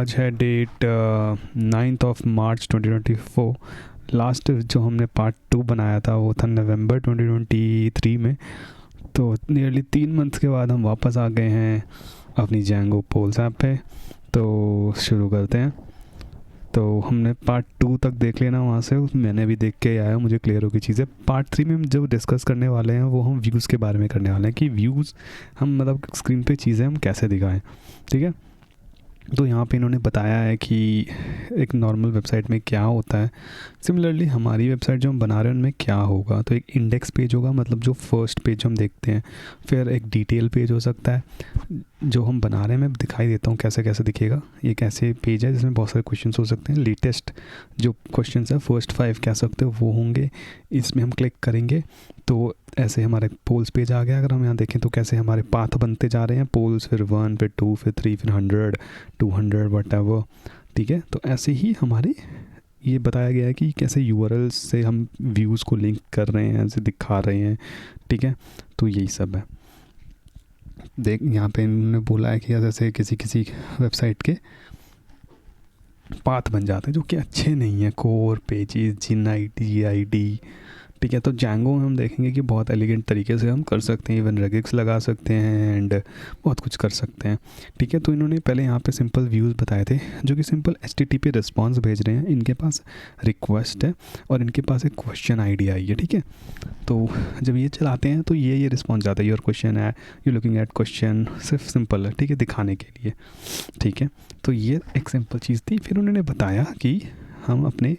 आज है date 9th of March 2024। Last जो हमने पार्ट 2 बनाया था वो था नवंबर 2023 में। तो नियरली 3 मंथ्स के बाद हम वापस आ गए हैं अपनी जैंगो पोल्स ऐप पे। तो शुरू करते हैं। तो हमने पार्ट 2 तक देख लेना वहाँ से, मैंने भी देख के आया, मुझे क्लियर हो गई चीज़ें। पार्ट 3 में हम जो डिस्कस करने वाले हैं वो हम व्यूज़ के बारे में करने वाले हैं कि व्यूज़ हम मतलब स्क्रीन पे चीज़ें हम कैसे दिखाएं। ठीक है, तो यहाँ पे इन्होंने बताया है कि एक नॉर्मल वेबसाइट में क्या होता है, सिमिलरली हमारी वेबसाइट जो हम बना रहे हैं उनमें क्या होगा। तो एक इंडेक्स पेज होगा, मतलब जो फर्स्ट पेज हम देखते हैं। फिर एक डिटेल पेज हो सकता है जो हम बना रहे हैं, मैं दिखाई देता हूँ कैसे कैसे दिखेगा। ये कैसे पेज है जिसमें बहुत सारे क्वेश्चंस हो सकते हैं। लेटेस्ट जो क्वेश्चंस है फर्स्ट 5 कह सकते हो वो होंगे, इसमें हम क्लिक करेंगे तो ऐसे हमारे पोल्स पेज आ गया। अगर हम यहाँ देखें तो कैसे हमारे पाथ बनते जा रहे हैं, पोल्स फिर 1 फिर 2 फिर 3 फिर 100 200 व्हाटएवर। ठीक है, तो ऐसे ही हमारे ये बताया गया है कि कैसे यूआरएल्स से हम व्यूज़ को लिंक कर रहे हैं, ऐसे दिखा रहे हैं। ठीक है, तो यही सब है। देख यहाँ पे इन्होंने बोला है कि जैसे किसी किसी वेबसाइट के पाथ बन जाते हैं जो कि अच्छे नहीं हैं, कोर पेजेस, जिन आई डी। ठीक है, तो जैंगो में हम देखेंगे कि बहुत एलिगेंट तरीके से हम कर सकते हैं, इवन रेगिक्स लगा सकते हैं एंड बहुत कुछ कर सकते हैं। ठीक है, तो इन्होंने पहले यहाँ पे सिंपल व्यूज़ बताए थे जो कि सिंपल HTTP रिस्पॉन्स भेज रहे हैं। इनके पास रिक्वेस्ट है और इनके पास एक क्वेश्चन ID आई है। ठीक है, तो जब ये चलाते हैं तो ये रिस्पॉन्स आता है, योर क्वेश्चन है, यू लुकिंग एट क्वेश्चन, सिर्फ सिंपल है। ठीक है, दिखाने के लिए। ठीक है, तो ये एक सिंपल चीज़ थी। फिर उन्होंने बताया कि हम अपने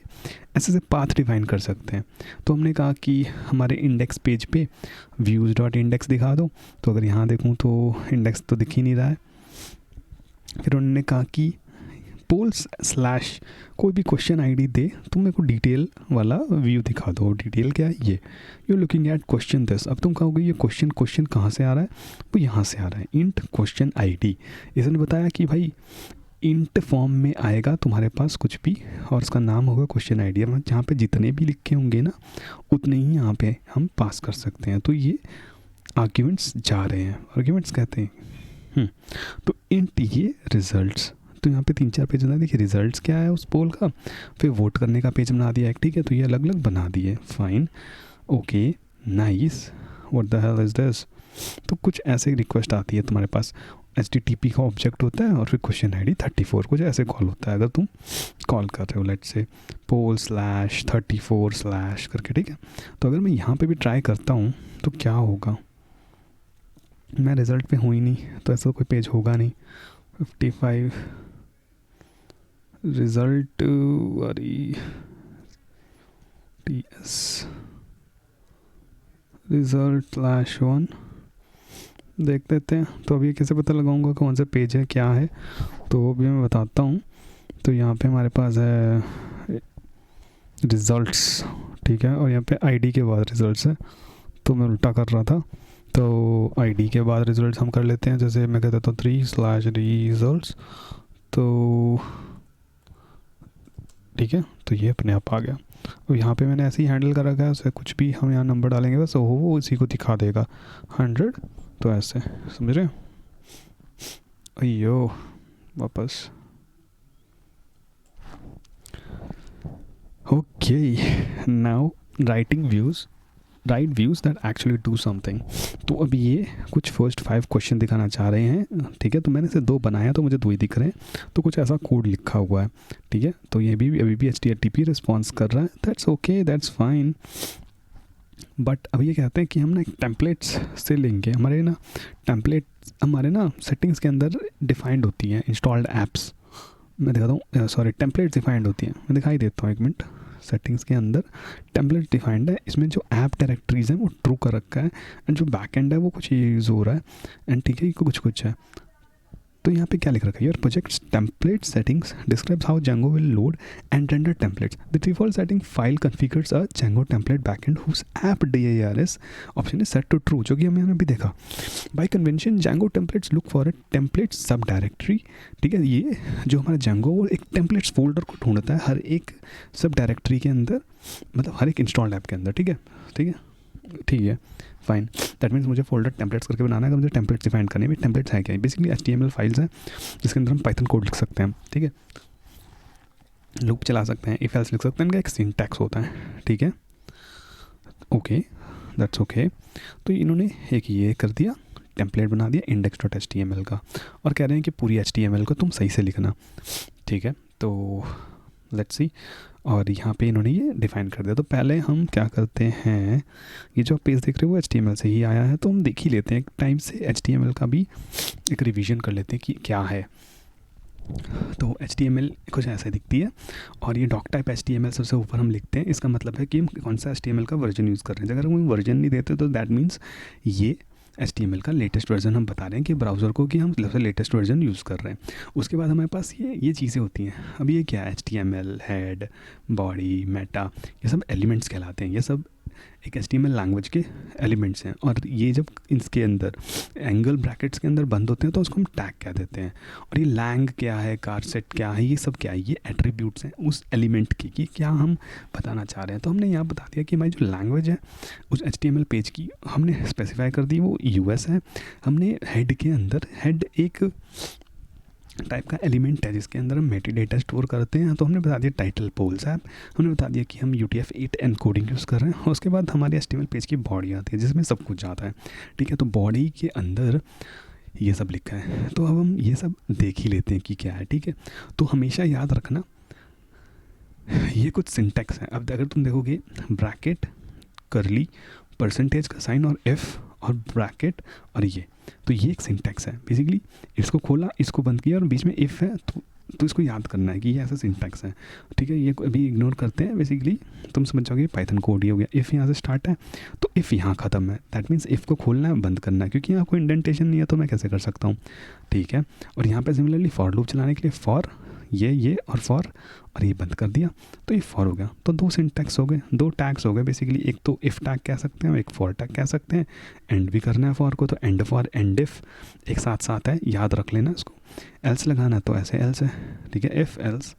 ऐसे पाथ डिफाइन कर सकते हैं। तो हमने कहा कि हमारे इंडेक्स पेज पे views.index दिखा दो। तो अगर यहाँ देखूँ तो इंडेक्स तो दिख ही नहीं रहा है। फिर उन्होंने कहा कि पोल्स स्लैश कोई भी क्वेश्चन ID दे तो मेरे को डिटेल वाला व्यू दिखा दो। डिटेल क्या है, ये you looking at question this. अब तुम कहोगे ये क्वेश्चन कहाँ से आ रहा है, वो यहाँ से आ रहा है, इंट क्वेश्चन ID। इसने बताया कि भाई इंट फॉर्म में आएगा तुम्हारे पास कुछ भी और उसका नाम होगा क्वेश्चन ID। मतलब जहाँ पे जितने भी लिखे होंगे ना उतने ही यहाँ पे हम पास कर सकते हैं। तो ये आर्ग्यूमेंट्स जा रहे हैं, आर्ग्यूमेंट्स कहते हैं। तो इंट ये रिजल्ट्स, तो यहाँ पे 3-4 पेज बना। देखिए रिजल्ट्स क्या है उस पोल का, फिर वोट करने का पेज बना दिया एक। ठीक है, तो ये अलग अलग बना दिए, fine, okay, nice, what the hell is this. तो कुछ ऐसे रिक्वेस्ट आती है तुम्हारे पास, HTTP का ऑब्जेक्ट होता है और फिर क्वेश्चन ID 34 कुछ ऐसे कॉल होता है। अगर तुम कॉल कर रहे हो लेट्स से poll/34/ करके। ठीक है, तो अगर मैं यहाँ पे भी ट्राई करता हूँ तो क्या होगा, मैं रिज़ल्ट पे हूँ ही नहीं, तो ऐसा कोई पेज होगा नहीं। 55 रिज़ल्ट TS result/1 देख देते हैं। तो अभी कैसे पता लगाऊंगा कौन सा पेज है, क्या है, तो वो भी मैं बताता हूँ। तो यहाँ पे हमारे पास है रिज़ल्ट्स। ठीक है, और यहाँ पे ID के बाद रिज़ल्ट्स है, तो मैं उल्टा कर रहा था। तो ID के बाद रिज़ल्ट्स हम कर लेते हैं। जैसे मैं कहता था 3/results। तो ठीक है, तो ये अपने आप आ गया। और यहाँ पे मैंने ऐसे ही हैंडल कर रखा है, उससे कुछ भी हम यहाँ नंबर डालेंगे बस वो इसी को दिखा देगा 100। तो ऐसे समझ रहे हो। अयो वापस, okay, now writing views, right views that actually do something. तो अब ये कुछ फर्स्ट 5 क्वेश्चन दिखाना चाह रहे हैं। ठीक है, तो मैंने से 2 बनाया तो मुझे 2 ही दिख रहे हैं, तो कुछ ऐसा कोड लिखा हुआ है। ठीक है, तो ये भी अभी भी HTTP रिस्पॉन्स कर रहा है, that's okay, that's fine. But अब ये कहते हैं कि हम ना एक टेम्पलेट्स से लेंगे। हमारे ना टेम्पलेट्स हमारे ना सेटिंग्स के अंदर डिफाइंड होती हैं, इंस्टॉल्ड ऐप्स। मैं दिखाता हूँ, सॉरी, टेम्पलेट्स डिफाइंड होती हैं। मैं दिखाई देता हूँ, एक मिनट। सेटिंग्स के अंदर टेम्पलेट डिफाइंड है, इसमें जो ऐप डायरेक्टरीज हैं वो ट्रू कर रखा है एंड जो बैकएंड है वो कुछ यूज़ हो रहा है एंड ठीक है, कुछ कुछ है। तो यहाँ पे क्या लिख रखा है, your projects template settings describes how Django will load and render templates. The default setting file configures a Django template backend whose app DARS option is set to true, जो कि हमने अभी देखा। By convention Django templates look for a template subdirectory। ठीक है, ये जो हमारा Django वो एक templates फोल्डर को ढूंढता है हर एक सब डायरेक्टरी के अंदर, मतलब हर एक इंस्टॉल्ड ऐप के अंदर। ठीक है, ठीक है, ठीक है, फाइन। दैट मीन्स मुझे फोल्डर टेम्पलेट्स करके बनाना है। अगर मुझे टेम्पलेट्स डिफाइन करने में, टेम्पलेट्स है क्या, बेसिकली HTML फाइल्स हैं जिसके अंदर हम पाइथन कोड लिख सकते हैं, ठीक है, लूप चला सकते हैं, इफ एल्स लिख सकते हैं, इनका एक सिंटैक्स होता है, ठीक है, ओके, दैट्स ओके। तो इन्होंने एक ये कर दिया, टेम्पलेट बना दिया index.html का, और कह रहे हैं कि पूरी HTML को तुम सही से लिखना, ठीक है। तो लेट्स सी, और यहाँ पे इन्होंने ये डिफ़ाइन कर दिया। तो पहले हम क्या करते हैं, ये जो पेज देख रहे हो वो HTML से ही आया है, तो हम देख ही लेते हैं एक टाइम से HTML का भी एक रिवीजन कर लेते हैं कि क्या है। तो HTML कुछ ऐसे दिखती है, और ये डॉक टाइप HTML सबसे ऊपर हम लिखते हैं। इसका मतलब है कि हम कौन सा HTML का वर्जन यूज़ कर रहे हैं। अगर हम वर्जन नहीं देते तो दैट मीन्स ये HTML का लेटेस्ट वर्जन हम बता रहे हैं कि ब्राउज़र को कि हम सबसे लेटेस्ट वर्जन यूज़ कर रहे हैं। उसके बाद हमारे पास ये चीज़ें होती हैं। अब ये क्या है, HTML, हेड, बॉडी, मेटा, ये सब एलिमेंट्स कहलाते हैं। ये सब एक HTML लैंग्वेज के एलिमेंट्स हैं, और ये जब इसके अंदर एंगल ब्रैकेट्स के अंदर बंद होते हैं तो उसको हम टैग कह देते हैं। और ये लैंग क्या है, कार सेट क्या है, ये सब क्या है, ये एट्रीब्यूट्स हैं उस एलिमेंट की कि क्या हम बताना चाह रहे हैं। तो हमने यहाँ बता दिया कि हमारी जो लैंग्वेज है उस HTML पेज की हमने स्पेसिफाई कर दी, वो US है। हमने हेड के अंदर, हेड एक टाइप का एलिमेंट है जिसके अंदर हम मेटा डेटा स्टोर करते हैं। तो हमने बता दिया टाइटल पोल्स ऐप, हमने बता दिया कि हम UTF-8 एनकोडिंग यूज़ कर रहे हैं। उसके बाद हमारे HTML पेज की बॉडी आती है जिसमें सब कुछ आता है, ठीक है। तो बॉडी के अंदर ये सब लिखा है, तो अब हम ये सब देख ही लेते हैं कि क्या है, ठीक है। तो हमेशा याद रखना ये कुछ सिंटैक्स है। अब अगर तुम देखोगे ब्रैकेट, करली, परसेंटेज का साइन और F और ब्रैकेट और ये, तो ये एक सिंटैक्स है बेसिकली। इसको खोला, इसको बंद किया और बीच में इफ़ है, तो इसको याद करना है कि ये ऐसा सिंटैक्स है, ठीक है। ये अभी इग्नोर करते हैं, बेसिकली तुम समझ जाओगे पाइथन कोड ही हो गया। इफ़ यहाँ से स्टार्ट है तो इफ़ यहाँ ख़त्म है, दैट मीन्स इफ़ को खोलना है, बंद करना है, क्योंकि यहाँ कोई इंडेंटेशन नहीं है तो मैं कैसे कर सकता हूँ, ठीक है। और यहाँ पे सिमिलरली फॉर लूप चलाने के लिए फॉर ये और फॉर, और ये बंद कर दिया तो ये फॉर हो गया। तो दो सिंटैक्स हो गए, दो टैग्स हो गए बेसिकली। एक तो इफ़ टैग कह सकते हैं, एक फॉर टैग कह सकते हैं। एंड भी करना है फॉर को तो एंड फॉर, एंड इफ़ एक साथ साथ है, याद रख लेना इसको। एल्स लगाना तो ऐसे एल्स है, ठीक है, if else,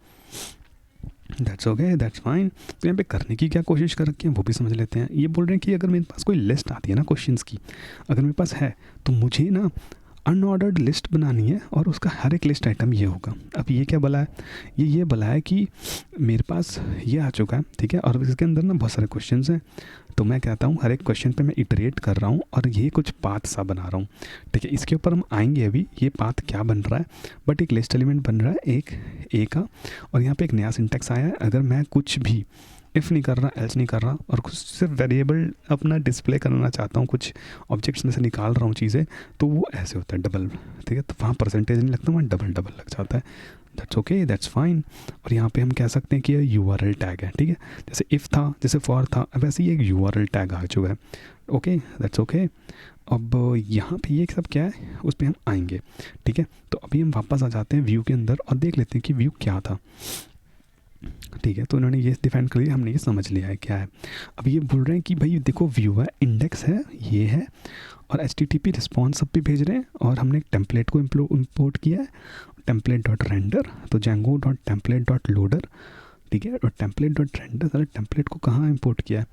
that's okay, that's fine. तो यहाँ पे करने की क्या कोशिश कर रखी है वो भी समझ लेते हैं। ये बोल रहे हैं कि अगर मेरे पास कोई लिस्ट आती है ना क्वेश्चंस की, अगर मेरे पास है तो मुझे ना अनऑर्डर्ड लिस्ट बनानी है, और उसका हर एक लिस्ट आइटम ये होगा। अब ये क्या बोला है, ये बोला है कि मेरे पास ये आ चुका है, ठीक है, और इसके अंदर ना बहुत सारे क्वेश्चंस हैं। तो मैं कहता हूँ हर एक क्वेश्चन पे मैं इटरेट कर रहा हूँ और ये कुछ पाथ सा बना रहा हूँ, ठीक है। इसके ऊपर हम आएंगे अभी, ये पाथ क्या बन रहा है, बट एक लिस्ट एलिमेंट बन रहा है एक ए का, और यहाँ पे एक नया सिंटैक्स आया है। अगर मैं कुछ भी इफ़ नहीं कर रहा, एल्स नहीं कर रहा, और कुछ सिर्फ वेरिएबल अपना डिस्प्ले करना चाहता हूँ, कुछ ऑब्जेक्ट्स में से निकाल रहा हूँ चीज़ें, तो वो ऐसे होता है डबल, ठीक है। तो वहाँ परसेंटेज नहीं लगता, वहाँ डबल लग जाता है, दैट्स ओके, दैट्स फाइन। और यहाँ पे हम कह सकते हैं कि ये URL टैग है, ठीक है। जैसे इफ़ था, जैसे फॉर था, अब ऐसे ही एक URL टैग आ चुका है, ओके, दैट्स ओके। अब यहाँ पे ये सब क्या है उस पर हम आएंगे, ठीक है। तो अभी हम वापस आ जाते हैं व्यू के अंदर और देख लेते हैं कि व्यू क्या था, ठीक है। तो इन्होंने ये डिफाइन कर लिया, हमने ये समझ लिया है क्या है। अब ये बोल रहे हैं कि भाई देखो व्यू है, इंडेक्स है, ये है, और HTTP रिस्पॉन्स सब भी भेज रहे हैं, और हमने एक टेम्पलेट को इम्पोर्ट किया है, template.render, तो django.template.loader, ठीक है, और template.render, सारे टेम्पलेट को कहाँ इम्पोर्ट किया है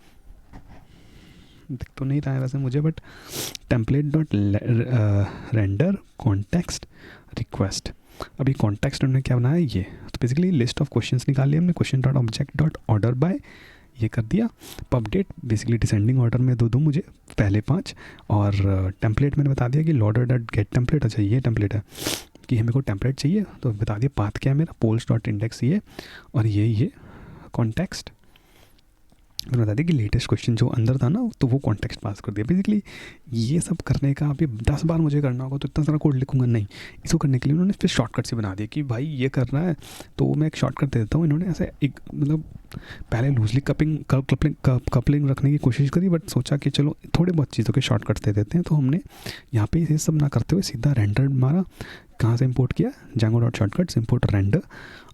दिख तो नहीं रहा है वैसे मुझे, बट template.render context request। अभी कॉन्टेक्स्ट उन्होंने क्या बनाया, ये तो बेसिकली लिस्ट ऑफ क्वेश्चंस निकाल लिया हमने, question dot object dot order by, ये कर दिया। पबडेट बेसिकली डिसेंडिंग ऑर्डर में दो मुझे पहले 5, और टेम्पलेट मैंने बता दिया कि लोडर डॉट गेट टेम्पलेट, अच्छा ये टेम्पलेट है कि हमें को टेम्पलेट चाहिए, तो बता दिया पाथ क्या है मेरा, पोल्स डॉट इंडेक्स ये, और ये कॉन्टेक्स्ट मैंने बता दिया कि लेटेस्ट क्वेश्चन जो अंदर था ना, तो वो कॉन्टेक्स्ट पास कर दिया। बेसिकली ये सब करने का अभी 10 बार मुझे करना होगा तो इतना सारा कोड लिखूंगा नहीं। इसको करने के लिए उन्होंने फिर शॉर्टकट से बना दिया कि भाई ये करना है तो मैं एक शॉर्टकट दे देता हूँ। इन्होंने ऐसे एक मतलब पहले लूजली कपलिंग रखने की कोशिश करी, बट सोचा कि चलो थोड़े बहुत चीज़ों के शॉर्टकट्स दे देते हैं। तो हमने यहाँ पे ये सब ना करते हुए सीधा रेंडर मारा कहाँ से इंपोर्ट किया, Django dot shortcuts import render,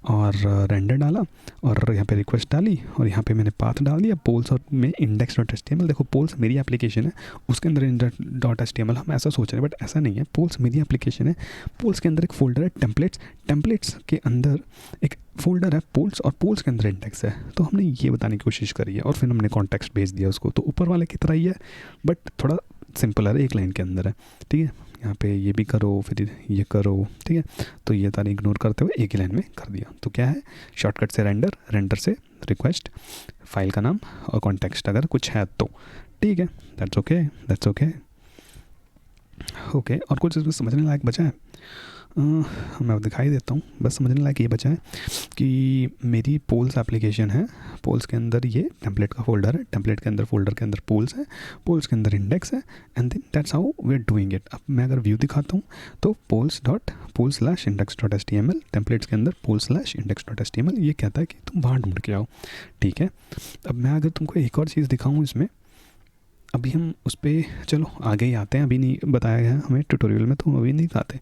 और रेंडर डाला और यहाँ पे रिक्वेस्ट डाली और यहाँ पे मैंने पाथ डाल दिया पोल्स और में इंडेक्स डॉट HTML। देखो पोल्स मेरी एप्लीकेशन है, उसके अंदर इंडेक्स डॉट HTML, हम ऐसा सोच रहे हैं बट ऐसा नहीं है। पोल्स मेरी एप्लीकेशन है, पोल्स के अंदर एक फोल्डर है टेम्पलेट्स, टेम्पलेट्स के अंदर एक फोल्डर है पोल्स, और पोल्स के अंदर इंडेक्स है। तो हमने ये बताने की कोशिश करी है और फिर हमने कॉन्टेक्स्ट भेज दिया उसको। तो ऊपर वाले की तरह ही है बट थोड़ा सिंपल है, एक लाइन के अंदर है, ठीक है। यहाँ पे ये भी करो फिर ये करो, ठीक है। तो ये सारे इग्नोर करते हुए एक ही लाइन में कर दिया। तो क्या है, शॉर्टकट से रेंडर, रेंडर से रिक्वेस्ट, फाइल का नाम और कॉन्टेक्स्ट अगर कुछ है तो, ठीक है। That's okay, that's okay, okay. और कुछ इसमें समझने लायक बचा है, मैं दिखाई देता हूँ। बस समझने लायक ये बचा है कि मेरी पोल्स एप्लीकेशन है, पोल्स के अंदर ये टेम्पलेट का फोल्डर है, टेम्पलेट के अंदर फोल्डर के अंदर पोल्स है, पोल्स के अंदर इंडेक्स है, and then that's how we are doing it. अब मैं अगर व्यू दिखाता हूँ तो pols.pool/index.html, टेम्पलेट्स के अंदर pool/index.html, ये कहता है कि तुम वहाँ ढूंढ के आओ, ठीक है। अब मैं अगर तुमको एक और चीज़ दिखाऊँ इसमें, अभी हम उस पर चलो आगे ही आते हैं, अभी नहीं बताया गया हमें ट्यूटोरियल में, तो हम अभी नहीं दिखाते।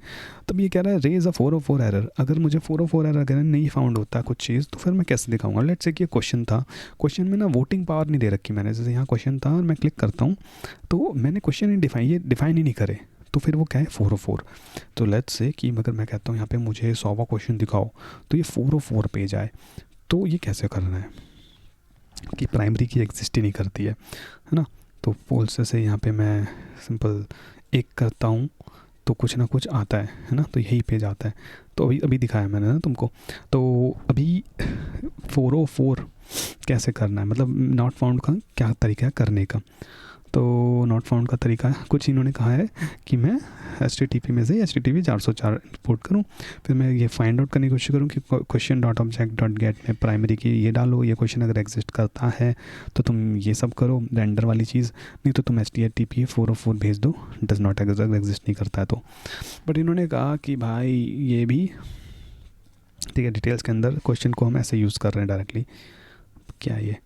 तब ये कह रहा है रेज अ 404 एरर। अगर मुझे 404 एरर अगर नहीं फाउंड होता कुछ चीज़ तो फिर मैं कैसे दिखाऊंगा। लेट्स से कि ये क्वेश्चन था, क्वेश्चन में ना वोटिंग पावर नहीं दे रखी मैंने, जैसे यहाँ क्वेश्चन था और मैं क्लिक करता हूँ तो मैंने क्वेश्चन ही डिफाइन ही नहीं करे, तो फिर वो क्या है 404। तो लेट्स से कि अगर मैं कहता हूँ यहाँ पे मुझे 100वां क्वेश्चन दिखाओ तो ये 404 पेज आए, तो ये कैसे करना है कि प्राइमरी की एग्जिस्ट ही नहीं करती है ना। तो पोल्स से यहाँ पे मैं सिंपल एक करता हूँ तो कुछ ना कुछ आता है ना, तो यही पेज आता है। तो अभी दिखाया मैंने ना तुमको। तो अभी 404 कैसे करना है, मतलब नॉट फाउंड का क्या तरीका है करने का। तो नॉट फाउंड का तरीका कुछ इन्होंने कहा है कि मैं HTTP में से HTTP 404 इंपोर्ट करूं, फिर मैं ये फाइंड आउट करने की कोशिश करूं कि question dot object dot gate में प्राइमरी की ये डालो, ये क्वेश्चन अगर एग्जिस्ट करता है तो तुम ये सब करो रेंडर वाली चीज़, नहीं तो तुम HTTP 404 भेज दो, डज नॉट एग्जिस्ट नहीं करता है तो। बट इन्होंने कहा कि भाई ये भी ठीक है, डिटेल्स के अंदर क्वेश्चन को हम ऐसे यूज़ कर रहे हैं डायरेक्टली, क्या ये।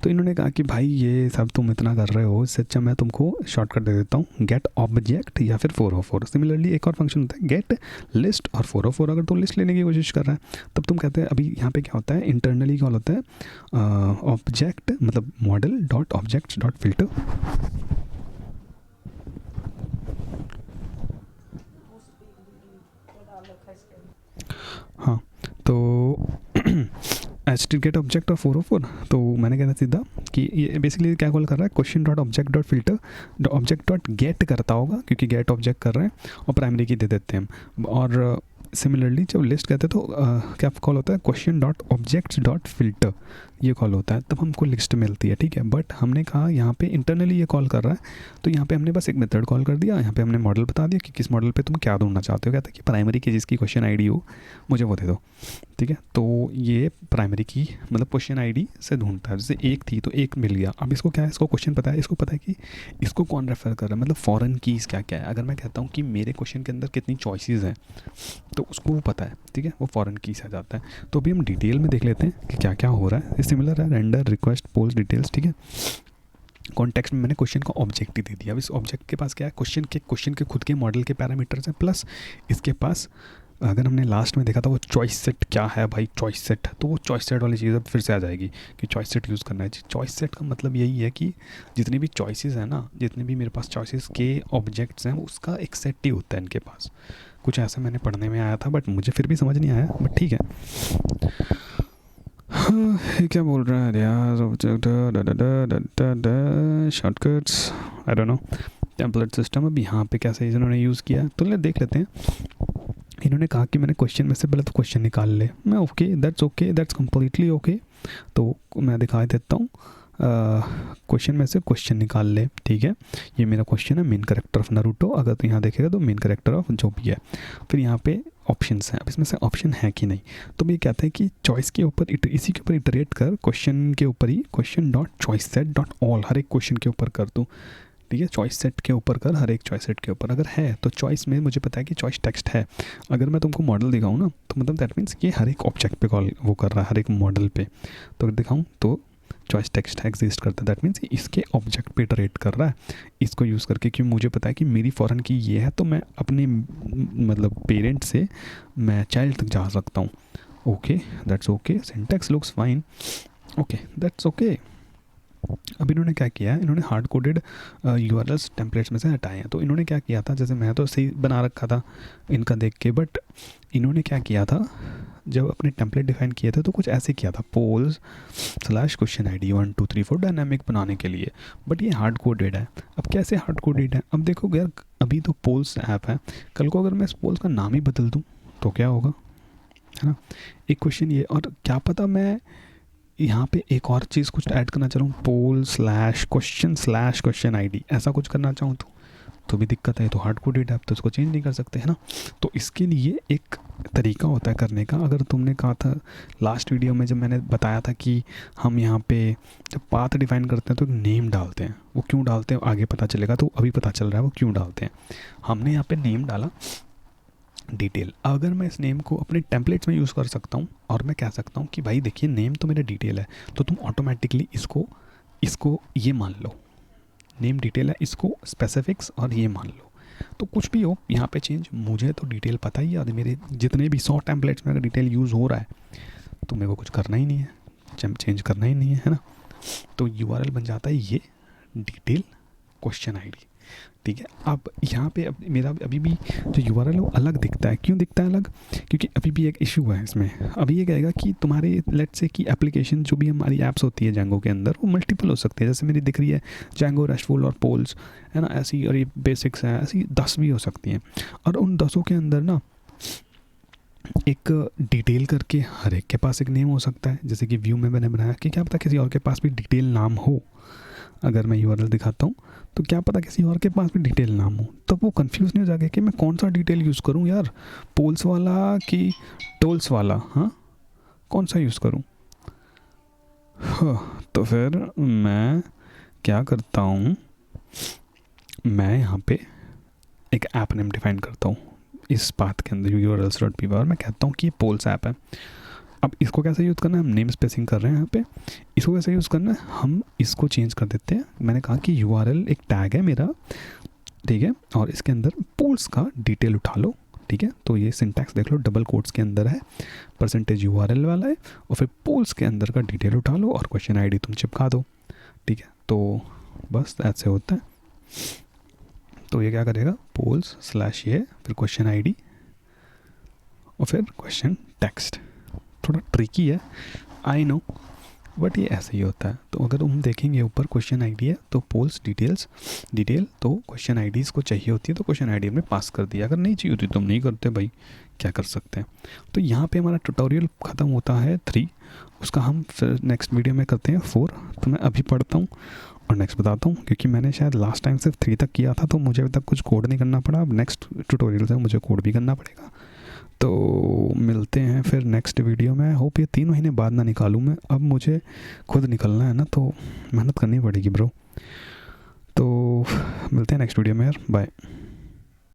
तो इन्होंने कहा कि भाई ये सब तुम इतना कर रहे हो, इससे अच्छा मैं तुमको शॉर्टकट दे देता हूँ, गेट ऑब्जेक्ट या फिर 404। सिमिलरली एक और फंक्शन होता है गेट लिस्ट और 404। अगर तुम लिस्ट लेने की कोशिश कर रहा है तब तुम कहते हैं, अभी यहाँ पे क्या होता है इंटरनली कॉल होता है ऑब्जेक्ट मतलब model dot objects dot filter. हाँ, तो गेट ऑब्जेक्ट और 404। तो मैंने कहना सीधा कि ये बेसिकली क्या कॉल कर रहा है, question dot object dot filter object dot gate करता होगा क्योंकि गेट ऑब्जेक्ट कर रहे हैं और प्राइमरी की दे देते हैं हम। और सिमिलरली जब लिस्ट कहते हैं तो क्या कॉल होता है question dot objects dot filter, ये कॉल होता है, तब हमको लिस्ट मिलती है, ठीक है। बट हमने कहा यहाँ पे इंटरनली ये कॉल कर रहा है, तो यहाँ पे हमने बस एक मेथड कॉल कर दिया, यहाँ पे हमने मॉडल बता दिया कि किस मॉडल पे तुम क्या ढूंढना चाहते हो। कहता है कि प्राइमरी की जिसकी क्वेश्चन आईडी हो मुझे वो दे दो, ठीक है। तो ये प्राइमरी की मतलब क्वेश्चन आईडी से ढूंढता है, जैसे एक थी तो एक मिल गया। अब इसको क्या है, इसको क्वेश्चन पता है, इसको पता है कि इसको कौन रेफर कर रहा है, मतलब फॉरेन कीज़ क्या क्या है। अगर मैं कहता हूँ कि मेरे क्वेश्चन के अंदर कितनी चॉइसेस हैं तो उसको वो पता है, ठीक है, वो फॉरेन कीज़ आ जाता है। तो अभी हम डिटेल में देख लेते हैं कि क्या क्या हो रहा है। ये सिमिलर है, रेंडर रिक्वेस्ट पोल्स डिटेल्स, ठीक है। कॉन्टेक्स्ट में मैंने क्वेश्चन का ऑब्जेक्ट ही दे दिया। अब इस ऑब्जेक्ट के पास क्या है, क्वेश्चन के खुद के मॉडल के पैरामीटर्स हैं, प्लस इसके पास अगर हमने लास्ट में देखा था वो चॉइस सेट क्या है भाई, चॉइस सेट, तो वो चॉइस सेट वाली चीज़ अब फिर से आ जाएगी कि चॉइस सेट यूज़ करना है। चॉइस सेट का मतलब यही है कि जितनी भी चॉइसेस हैं ना, जितने भी मेरे पास चॉइसेस के ऑब्जेक्ट्स हैं उसका एक सेट ही होता है इनके पास। कुछ ऐसा मैंने पढ़ने में आया था बट मुझे फिर भी समझ नहीं आया, बट ठीक है। ये क्या बोल रहा है यार, shortcuts I don't know, template system. अब यहाँ पे कैसे इन्होंने यूज़ किया तो देख लेते हैं। इन्होंने कहा कि मैंने क्वेश्चन में से पहले तो क्वेश्चन निकाल ले, मैं ओके दैट्स कम्प्लीटली ओके। तो मैं दिखा देता हूँ, क्वेश्चन में से क्वेश्चन निकाल ले, ठीक है। ये मेरा क्वेश्चन है मेन कैरेक्टर ऑफ नारुतो, अगर तो यहाँ देखेगा तो मेन कैरेक्टर ऑफ जो भी है। फिर यहाँ पे ऑप्शंस हैं, अब इसमें से ऑप्शन है कि नहीं, तो ये कहता है कि चॉइस के ऊपर इसी के ऊपर इटरेट कर, क्वेश्चन के ऊपर ही question dot choice set dot all, हर एक क्वेश्चन के ऊपर कर दूँ, ठीक है। चॉइस सेट के ऊपर कर, हर एक चॉइस सेट के ऊपर अगर है तो चॉइस में मुझे पता है कि चॉइस टेक्स्ट है। अगर मैं तुमको मॉडल दिखाऊँ ना तो मतलब दैट मीन्स कि हर एक ऑब्जेक्ट पे कॉल वो कर रहा है, हर एक मॉडल पे। तो अगर दिखाऊँ तो चॉइस टेक्स्ट एग्जिस्ट करता है, दैट मीन्स इसके ऑब्जेक्ट पे इटरेट कर रहा है इसको यूज़ करके, क्योंकि मुझे पता है कि मेरी फॉरेन की ये है, तो मैं अपने मतलब पेरेंट से मैं चाइल्ड तक जा सकता हूँ. Okay, that's okay, syntax looks fine, okay that's okay. अब इन्होंने क्या किया है, इन्होंने हार्ड कोडेड यूआरएल्स टेम्पलेट्स में से हटाए हैं. तो इन्होंने क्या किया था, जैसे मैं तो सही बना रखा था इनका देख के, बट इन्होंने क्या किया था जब अपने टेम्पलेट डिफाइन किए थे तो कुछ ऐसे किया था, पोल्स / क्वेश्चन ID 1 2 3 4 डायनामिक बनाने के लिए. बट ये हार्ड कोडेड है. अब कैसे हार्ड कोडेड है, अब देखो यार, अभी तो पोल्स ऐप है, कल को अगर मैं इस पोल्स का नाम ही बदल दूँ तो क्या होगा, है ना. एक क्वेश्चन ये, और क्या पता मैं यहाँ पे एक और चीज़ कुछ ऐड करना चाहूँ, पोल / क्वेश्चन ID ऐसा कुछ करना चाहूँ तो भी दिक्कत है. तो हार्ड कोडेड ऐप तो इसको चेंज नहीं कर सकते, है ना. तो इसके लिए एक तरीका होता है करने का. अगर तुमने कहा था लास्ट वीडियो में जब मैंने बताया था कि हम यहाँ पे जब पाथ डिफाइन करते हैं तो एक नेम डालते हैं, वो क्यों डालते हैं आगे पता चलेगा, तो अभी पता चल रहा है वो क्यों डालते हैं. हमने यहाँ पे नेम डाला डिटेल. अगर मैं इस नेम को अपने टेम्पलेट्स में यूज़ कर सकता हूँ और मैं कह सकता हूँ कि भाई देखिए नेम तो मेरा डिटेल है, तो तुम ऑटोमेटिकली इसको ये मान लो, नेम डिटेल है, इसको स्पेसिफिक्स और ये मान लो. तो कुछ भी हो यहाँ पे चेंज, मुझे तो डिटेल पता ही है, और मेरे जितने भी 100 टेम्पलेट्स में अगर डिटेल यूज़ हो रहा है तो मेरे को कुछ करना ही नहीं है, चेंज करना ही नहीं है ना. तो URL बन जाता है ये डिटेल क्वेश्चन ID. ठीक है. अब यहाँ पे मेरा अभी भी जो URL है वो अलग दिखता है. क्यों दिखता है अलग, क्योंकि अभी भी एक इशू है इसमें. अभी ये कहेगा कि तुम्हारे लेट्स से कि एप्लीकेशन जो भी हमारी ऐप्स होती है Django के अंदर वो मल्टीपल हो सकती है. जैसे मेरी दिख रही है Django, RESTful और पोल्स, है ना, ऐसी, और ये बेसिक्स हैं, ऐसी 10 भी हो सकती हैं. और उन 10 के अंदर ना एक डिटेल करके हर एक के पास एक नेम हो सकता है. जैसे कि व्यू में मैंने बनाया कि क्या पता किसी और के पास भी डिटेल नाम हो. अगर मैं URL दिखाता हूँ तो क्या पता किसी और के पास भी डिटेल नाम हो, तब वो कंफ्यूज नहीं हो जाएगा कि मैं कौन सा डिटेल यूज़ करूँ यार, पोल्स वाला कि टोल्स वाला, हाँ कौन सा यूज़ करूँ. हाँ, तो फिर मैं क्या करता हूँ, मैं यहाँ पे एक ऐप नेम डिफाइन करता हूँ इस पाथ के अंदर urls.py, और मैं कहता हूँ कि ये पोल्स ऐप है. अब इसको कैसे यूज़ करना है, हम नेम स्पेसिंग कर रहे हैं यहाँ पे. इसको कैसे यूज़ करना है, हम इसको चेंज कर देते हैं. मैंने कहा कि URL एक टैग है मेरा, ठीक है, और इसके अंदर पोल्स का डिटेल उठा लो. ठीक है, तो ये सिंटैक्स देख लो, डबल कोट्स के अंदर है, %URL वाला है, और फिर पोल्स के अंदर का डिटेल उठा लो और क्वेश्चन ID तुम चिपका दो. ठीक है, तो बस ऐसे होता है. तो ये क्या करेगा, पोल्स / ये फिर क्वेश्चन ID और फिर क्वेश्चन टेक्स्ट. थोड़ा ट्रिकी है, आई नो, बट ये ऐसे ही होता है. तो अगर हम देखेंगे ऊपर क्वेश्चन ID है तो पोल्स डिटेल, तो क्वेश्चन IDs को चाहिए होती है तो क्वेश्चन ID हमने पास कर दिया. अगर नहीं चाहिए होती तो हम नहीं करते भाई, क्या कर सकते हैं. तो यहाँ पे हमारा ट्यूटोरियल ख़त्म होता है 3, उसका हम फिर नेक्स्ट वीडियो में करते हैं 4. तो मैं अभी पढ़ता हूँ और नेक्स्ट बताता हूँ, क्योंकि मैंने शायद लास्ट टाइम सिर्फ 3 तक किया था तो मुझे अभी तक कुछ कोड नहीं करना पड़ा. अब नेक्स्ट ट्यूटोरियल से मुझे कोड भी करना पड़ेगा. तो मिलते हैं फिर नेक्स्ट वीडियो में. होप ये 3 महीने बाद ना निकालूँ मैं, अब मुझे खुद निकलना है ना, तो मेहनत करनी पड़ेगी ब्रो. तो मिलते हैं नेक्स्ट वीडियो में यार, बाय.